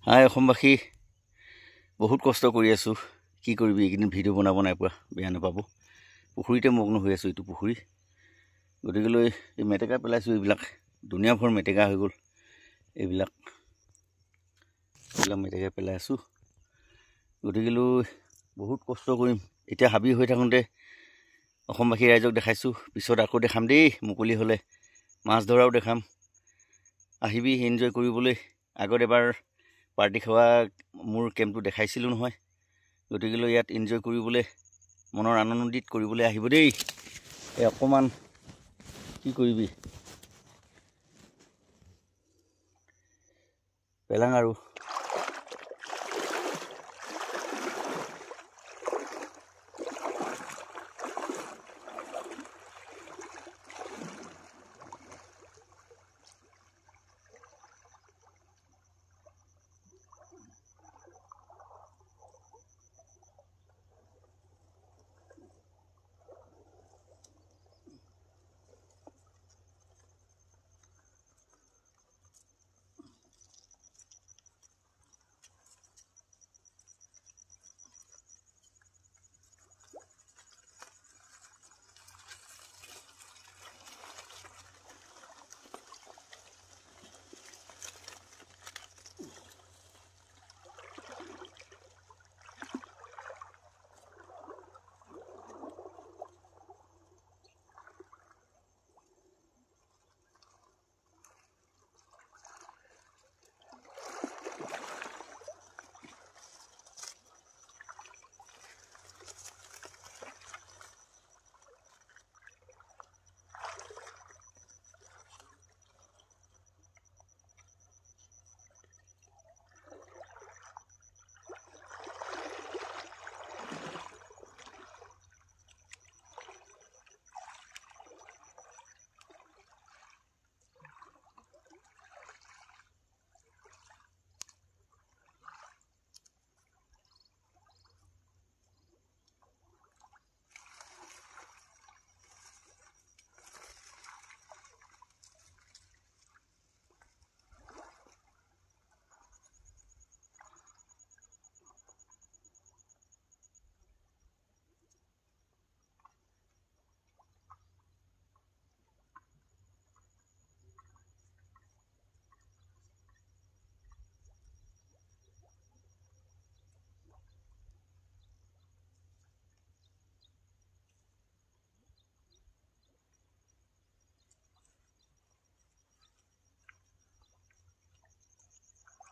হাই অসমবাসী, বহুত কষ্ট কৰি আছোঁ। কি কৰিবি, এইকেইদিন ভিডিঅ' বনাব নাই পৰা, বেয়া নাপাব। পুখুৰীতে মগ্ন হৈ আছোঁ, এইটো পুখুৰী। গতিকেলৈ এই মেটেকা পেলাইছোঁ, এইবিলাক দুনিয়াভৰ মেটেকা হৈ গ'ল। এইবিলাক মেটেকা পেলাই আছোঁ। গতিকেলৈ বহুত কষ্ট কৰিম। এতিয়া হাবি হৈ থাকোঁতে অসমবাসী ৰাইজক দেখাইছোঁ, পিছত আকৌ দেখাম দেই। মুকলি হ'লে মাছ ধৰাও দেখাম, আহিবি এনজয় কৰিবলৈ। আগত এবাৰ পাৰ্টি খোৱা মোৰ কেম্পটো দেখাইছিলোঁ নহয়। গতিকেলৈ ইয়াত এনজয় কৰিবলৈ, মনৰ আনন্দিত কৰিবলৈ আহিব দেই। এই অকণমান কি কৰিবি, পেলাং আৰু